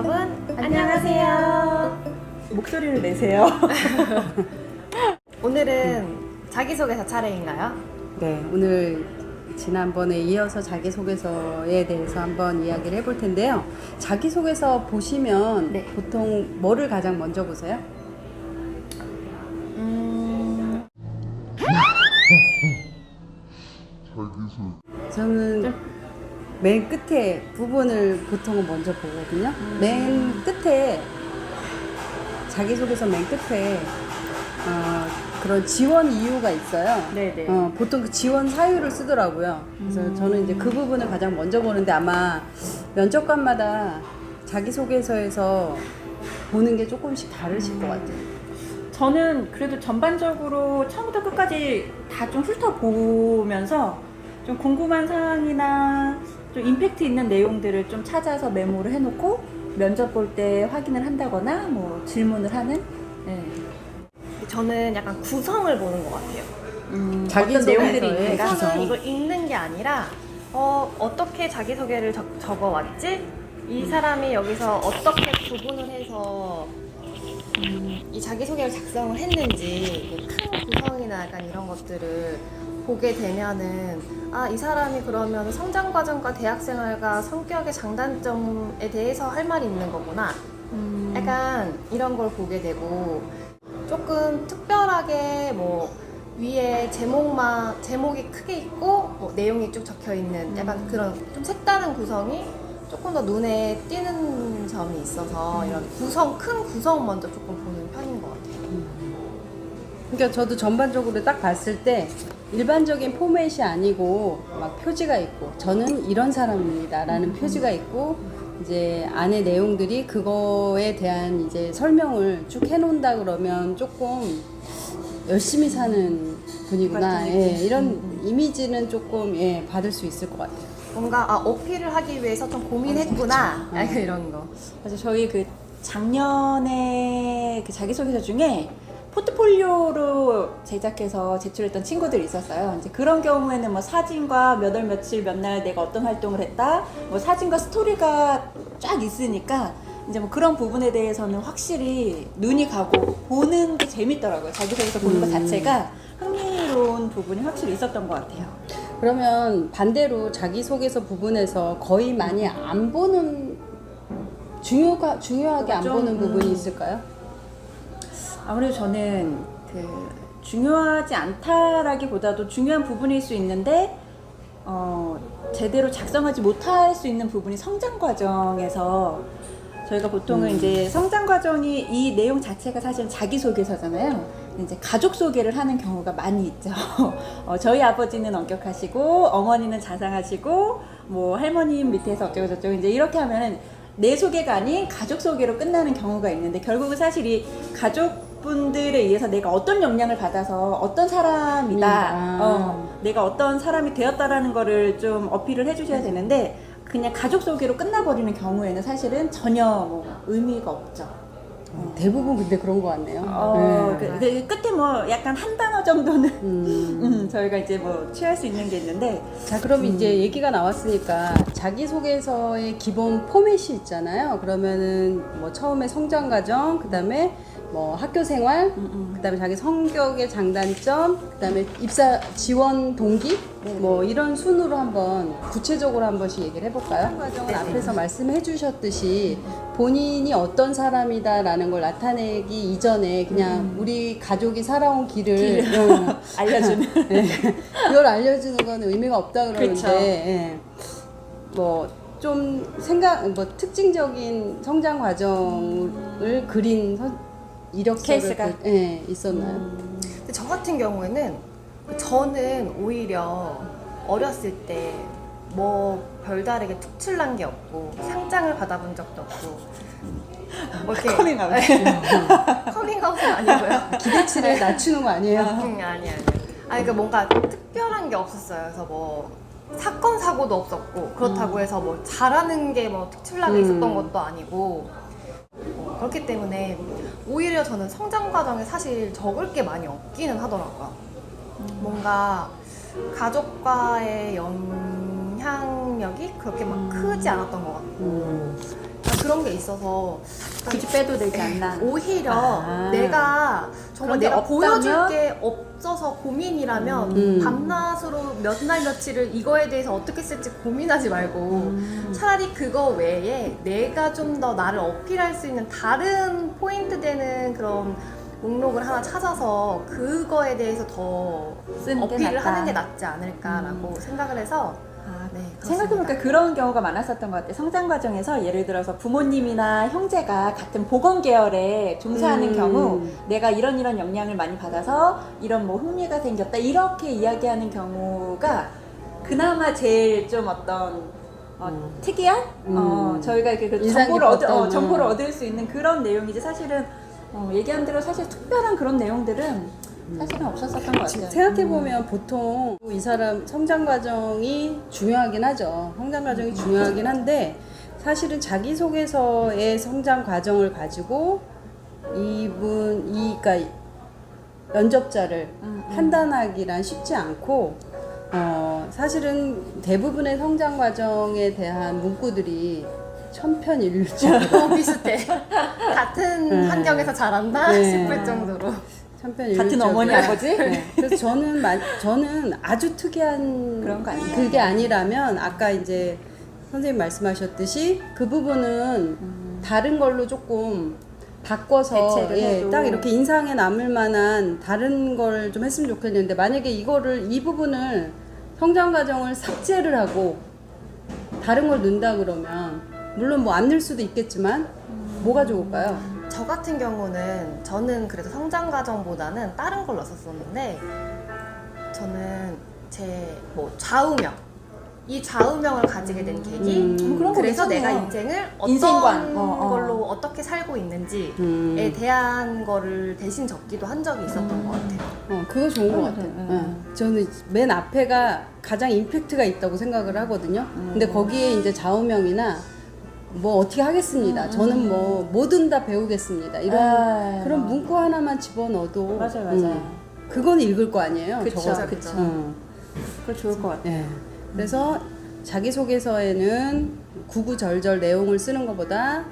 여러분 안녕하세요. 목소리를 내세요. 오늘은 자기소개서 차례인가요? 네, 오늘 지난번에 이어서 자기소개서에 대해서 한번 이야기를 해볼 텐데요. 자기소개서 보시면 네. 보통 뭐를 가장 먼저 보세요? 저는 맨 끝에 부분을 보통은 먼저 보거든요. 맨 끝에 자기소개서 맨 끝에 그런 지원 이유가 있어요. 네네. 보통 그 지원 사유를 쓰더라고요. 그래서 저는 이제 그 부분을 가장 먼저 보는데 아마 면접관마다 자기소개서에서 보는 게 조금씩 다르실 것 같아요. 저는 그래도 전반적으로 처음부터 끝까지 다 좀 훑어보면서 좀 궁금한 사항이나 좀 임팩트 있는 내용들을 좀 찾아서 메모를 해놓고 면접 볼 때 확인을 한다거나 뭐 질문을 하는. 네. 저는 약간 구성을 보는 것 같아요. 어떤 내용들이 자기소개서의 있는가? 구성. 저는 이걸 읽는 게 아니라 어떻게 자기소개를 적어왔지? 이 사람이 여기서 어떻게 구분을 해서 이 자기소개를 작성을 했는지 큰 구성이나 약간 이런 것들을 보게 되면은 이 사람이 그러면 성장 과정과 대학생활과 성격의 장단점에 대해서 할 말이 있는 거구나. 약간 이런 걸 보게 되고 조금 특별하게 뭐 위에 제목이 크게 있고 뭐 내용이 쭉 적혀 있는 약간 그런 좀 색다른 구성이 조금 더 눈에 띄는 점이 있어서 이런 큰 구성 먼저 조금 보는 편인 것 같아요. 그러니까 저도 전반적으로 딱 봤을 때 일반적인 포맷이 아니고 막 표지가 있고 저는 이런 사람입니다 라는 표지가 있고 이제 안에 내용들이 그거에 대한 이제 설명을 쭉 해놓는다 그러면 조금 열심히 사는 분이구나. 예, 이런 이미지는 조금 받을 수 있을 것 같아요. 뭔가 어필을 하기 위해서 좀 고민했구나. 약간 이런 거. 그래서 저희 그 작년에 그 자기소개서 중에 포트폴리오로 제작해서 제출했던 친구들이 있었어요. 이제 그런 경우에는 뭐 사진과 몇 월 며칠 몇 날 내가 어떤 활동을 했다, 뭐 사진과 스토리가 쫙 있으니까 이제 뭐 그런 부분에 대해서는 확실히 눈이 가고 보는 게 재밌더라고요. 자기소개서 보는 것 자체가 흥미로운 부분이 확실히 있었던 것 같아요. 그러면 반대로 자기소개서 부분에서 거의 많이 안 보는 중요하게 안 좀, 보는 부분이 있을까요? 아무래도 저는 그 중요하지 않다라기보다도 중요한 부분일 수 있는데 제대로 작성하지 못할 수 있는 부분이 성장 과정에서 저희가 보통은 이제 성장 과정이 이 내용 자체가 사실은 자기소개서잖아요. 이제 가족 소개를 하는 경우가 많이 있죠. 저희 아버지는 엄격하시고 어머니는 자상하시고 뭐 할머님 밑에서 어쩌고 저쩌고 이제 이렇게 하면은 내 소개가 아닌 가족 소개로 끝나는 경우가 있는데 결국은 사실 이 가족분들에 의해서 내가 어떤 영향을 받아서 어떤 사람이다, 내가 어떤 사람이 되었다라는 거를 좀 어필을 해주셔야 되는데 그냥 가족 소개로 끝나버리는 경우에는 사실은 전혀 뭐 의미가 없죠. 대부분 근데 그런 것 같네요. 그 끝에 뭐 약간 한 단어 정도는 저희가 이제 뭐 취할 수 있는 게 있는데 자, 그럼 이제 얘기가 나왔으니까 자기소개서의 기본 포맷이 있잖아요. 그러면은 뭐 처음에 성장 과정, 그다음에 뭐 학교 생활, 그다음에 자기 성격의 장단점, 그다음에 입사 지원 동기, 뭐 이런 순으로 한번 구체적으로 한 번씩 얘기를 해볼까요? 과정은 앞에서 말씀해 주셨듯이 본인이 어떤 사람이다라는 걸 나타내기 이전에 그냥 우리 가족이 살아온 길을 알려주는 그걸 알려주는 건 의미가 없다 그러는데 그쵸. 뭐 좀 특징적인 성장 과정을 그린 이력서를 케이스가? 있었나요? 근데 저 같은 경우에는 저는 오히려 어렸을 때 뭐 별다르게 특출난 게 없고 상장을 받아본 적도 없고 뭐 이렇게 커밍아웃. 커밍아웃은 아니고요. 기대치를 낮추는 거 아니에요? 아니. 그러니까 뭔가 특별한 게 없었어요. 그래서 뭐 사건 사고도 없었고 그렇다고 해서 뭐 잘하는 게 뭐 특출나게 있었던 것도 아니고 그렇기 때문에 오히려 저는 성장 과정에 사실 적을 게 많이 없기는 하더라고요. 뭔가 가족과의 영향력이 그렇게 막 크지 않았던 것 같고 그런 게 있어서 굳이 빼도 되지 않나. 오히려 아. 내가 정말 그런 게 내가 보여줄 없다면? 게 없어서 고민이라면 음. 밤낮으로 몇 날 며칠을 이거에 대해서 어떻게 쓸지 고민하지 말고 차라리 그거 외에 내가 좀 더 나를 어필할 수 있는 다른 포인트 되는 그런 목록을 하나 찾아서 그거에 대해서 더 쓰는 게 어필을 낫다. 하는 게 낫지 않을까라고 생각을 해서 아, 네, 생각해보니까 그렇습니다. 그런 경우가 많았었던 것 같아요. 성장 과정에서 예를 들어서 부모님이나 형제가 같은 보건 계열에 종사하는 경우 내가 이런 영향을 많이 받아서 이런 뭐 흥미가 생겼다 이렇게 이야기하는 경우가 그나마 제일 좀 어떤 특이한 저희가 이렇게 그 인상 정보를 얻을 수 있는 그런 내용이지 사실은 얘기한 대로 사실 특별한 그런 내용들은 사실은 없었었던 것 같아요. 생각해보면 보통 이 사람 성장 과정이 중요하긴 하죠. 성장 과정이 중요하긴 한데 사실은 자기소개서의 성장 과정을 가지고 그러니까 면접자를 판단하기란 쉽지 않고 사실은 대부분의 성장 과정에 대한 문구들이 천편일률적으로 비슷해. 같은 환경에서 자란다 네. 싶을 정도로. 천편일률적으로 같은 어머니 아버지? 네. 그래서 저는 아주 특이한 그런 거 아니에요? 그게 아니라면 아까 이제 선생님 말씀하셨듯이 그 부분은 다른 걸로 조금 바꿔서 대체를 해도. 딱 이렇게 인상에 남을 만한 다른 걸 좀 했으면 좋겠는데 만약에 이 부분을 성장 과정을 삭제를 하고 다른 걸 넣는다 그러면 물론 뭐 안 넣을 수도 있겠지만 뭐가 좋을까요? 저 같은 경우는 저는 그래도 성장 과정보다는 다른 걸 넣었었는데 저는 제 뭐 좌우명 이 좌우명을 가지게 된 계기 그런 거 그래서 괜찮네요. 내가 인생을 어떤 인생관. 걸로 어떻게 살고 있는지에 대한 거를 대신 적기도 한 적이 있었던 것 같아요. 그거 좋은 것 그런 거 같아요. 같아요. 저는 맨 앞에가 가장 임팩트가 있다고 생각을 하거든요. 근데 거기에 이제 좌우명이나 뭐 어떻게 하겠습니다. 저는 뭐 뭐든 다 배우겠습니다. 이런 그런 문구 하나만 집어넣어도 맞아요. 그건 읽을 거 아니에요. 그쵸, 적어도. 그쵸. 그거 좋을 것 같아요. 네. 그래서 자기소개서에는 구구절절 내용을 쓰는 것보다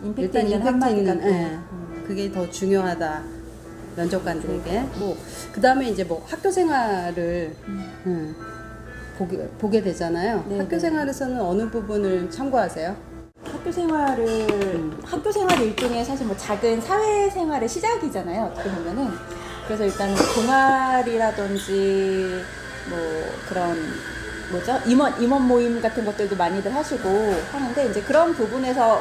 임팩트 일단 있는 임팩트 한마디가 있는 또. 그게 더 중요하다 면접관들에게. 뭐 그다음에 이제 뭐 학교 생활을 보게 되잖아요. 네, 학교 네. 생활에서는 어느 부분을 참고하세요? 학교 생활 일종의 사실 뭐 작은 사회 생활의 시작이잖아요. 어떻게 보면은. 그래서 일단 동아리라든지 뭐 그런 임원 모임 같은 것들도 많이들 하시고 하는데 이제 그런 부분에서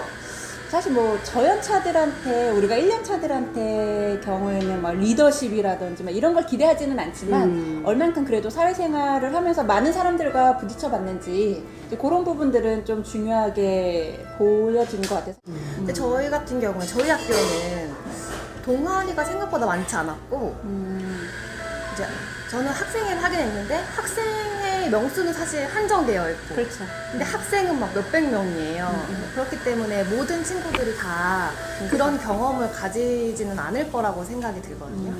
사실 뭐 저연차들한테 우리가 1년차들한테 경우에는 막 리더십이라든지 막 이런 걸 기대하지는 않지만 얼만큼 그래도 사회생활을 하면서 많은 사람들과 부딪혀 봤는지 이제 그런 부분들은 좀 중요하게 보여지는 것 같아서. 근데 저희 같은 경우는 저희 학교에는 동아리가 생각보다 많지 않았고 이제 저는 학생회를 하긴 했는데 학생회 명수는 사실 한정되어 있고 그렇죠. 근데 학생은 막 몇백 명이에요. 그렇기 때문에 모든 친구들이 다 그런 경험을 가지지는 않을 거라고 생각이 들거든요.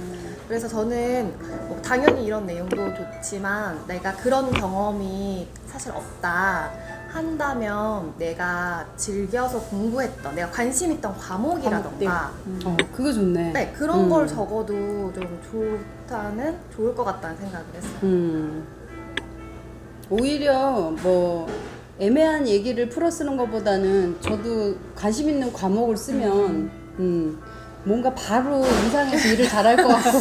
그래서 저는 뭐 당연히 이런 내용도 좋지만 내가 그런 경험이 사실 없다 한다면 내가 즐겨서 공부했던 내가 관심 있던 과목이라던가 그거 좋네. 네, 그런 걸 적어도 좀 좋을 것 같다는 생각을 했어요. 오히려 뭐 애매한 얘기를 풀어 쓰는 것보다는 저도 관심 있는 과목을 쓰면 뭔가 바로 인상에서 일을 잘할 것 같고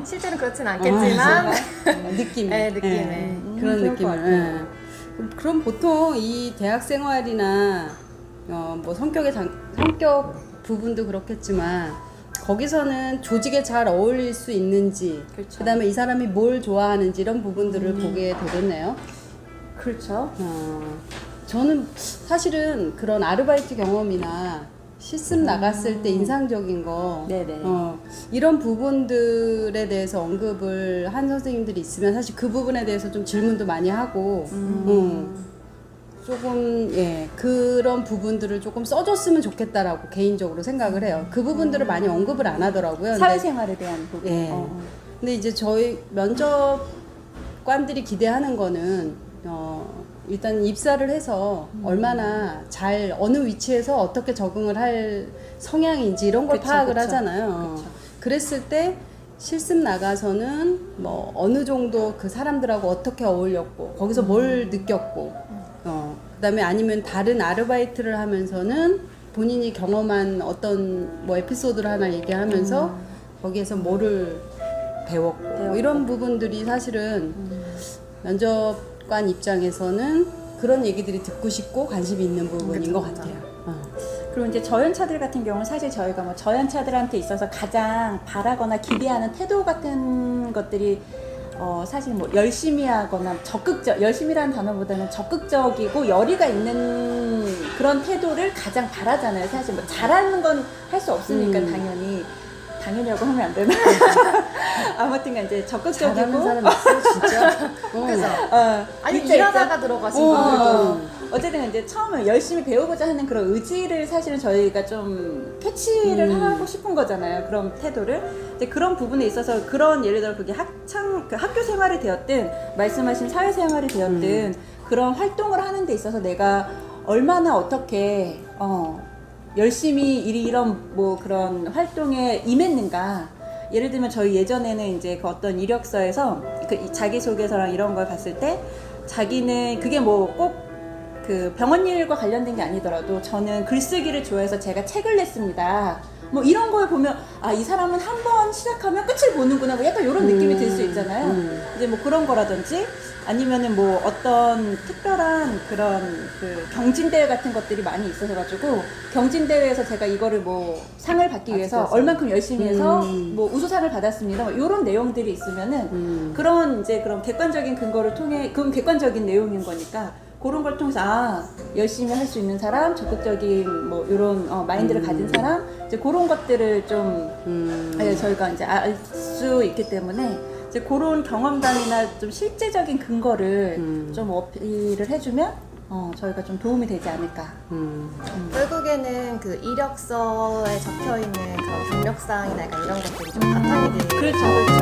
실제는 그렇진 않겠지만 느낌이 네, 느낌에. 그런 좋을 것 느낌을 같아요. 그럼 보통 이 대학 생활이나 뭐 성격 부분도 그렇겠지만 거기서는 조직에 잘 어울릴 수 있는지 그렇죠. 그다음에 이 사람이 뭘 좋아하는지 이런 부분들을 보게 되겠네요. 그렇죠. 저는 사실은 그런 아르바이트 경험이나 실습 나갔을 때 인상적인 거 네네. 이런 부분들에 대해서 언급을 한 선생님들이 있으면 사실 그 부분에 대해서 좀 질문도 많이 하고 조금 그런 부분들을 조금 써줬으면 좋겠다라고 개인적으로 생각을 해요. 그 부분들을 많이 언급을 안 하더라고요. 근데 사회생활에 대한 부분. 예. 근데 이제 저희 면접관들이 기대하는 거는 일단 입사를 해서 얼마나 잘 어느 위치에서 어떻게 적응을 할 성향인지 이런 걸 그쵸, 파악을 그쵸. 하잖아요. 그쵸. 그랬을 때 실습 나가서는 뭐 어느 정도 그 사람들하고 어떻게 어울렸고 거기서 뭘 느꼈고 그다음에 아니면 다른 아르바이트를 하면서는 본인이 경험한 어떤 뭐 에피소드를 하나 얘기하면서 거기에서 뭐를 배웠고 뭐 이런 부분들이 사실은 면접관 입장에서는 그런 얘기들이 듣고 싶고 관심이 있는 부분인 것 같아요. 그리고 이제 저연차들 같은 경우는 사실 저희가 뭐 저연차들한테 있어서 가장 바라거나 기대하는 태도 같은 것들이 사실 뭐 열심히 하거나 열심히라는 단어보다는 적극적이고 열의가 있는 그런 태도를 가장 바라잖아요. 사실 뭐 잘하는 건 할 수 없으니까 당연히라고 하면 안 되나? 아무튼 이제 적극적이고 잘하는 사람 있어 진짜. 그래서 아니 진짜 일하다가 들어가신 분들도 어쨌든 이제 처음에 열심히 배우고자 하는 그런 의지를 사실은 저희가 좀 캐치를 하고 싶은 거잖아요. 그런 태도를. 이제 그런 부분에 있어서 그런 예를 들어 그게 학교 생활이 되었든 말씀하신 사회 생활이 되었든 그런 활동을 하는 데 있어서 내가 얼마나 어떻게 열심히 이런 뭐 그런 활동에 임했는가. 예를 들면 저희 예전에는 이제 그 어떤 이력서에서 그 자기소개서랑 이런 걸 봤을 때 자기는 그게 뭐 꼭 그 병원 일과 관련된 게 아니더라도 저는 글쓰기를 좋아해서 제가 책을 냈습니다. 뭐 이런 걸 보면 이 사람은 한 번 시작하면 끝을 보는구나 뭐 약간 이런 느낌이 들 수 있잖아요. 이제 뭐 그런 거라든지 아니면은 뭐 어떤 특별한 그런 그 경진대회 같은 것들이 많이 있어서 가지고 경진대회에서 제가 이거를 뭐 상을 받기 위해서 얼만큼 열심히 해서 뭐 우수상을 받았습니다. 뭐 이런 내용들이 있으면은 그런 이제 그런 객관적인 근거를 통해 그건 객관적인 내용인 거니까 그런 걸 통해서 열심히 할 수 있는 사람, 적극적인 뭐 이런 마인드를 가진 사람 이제 그런 것들을 좀 저희가 이제 알 수 있기 때문에 이제 그런 경험담이나 좀 실제적인 근거를 좀 어필을 해주면 저희가 좀 도움이 되지 않을까. 결국에는 그 이력서에 적혀 있는 그런 경력사항이나 약간 이런 것들이 좀 바탕이 되는 그렇죠.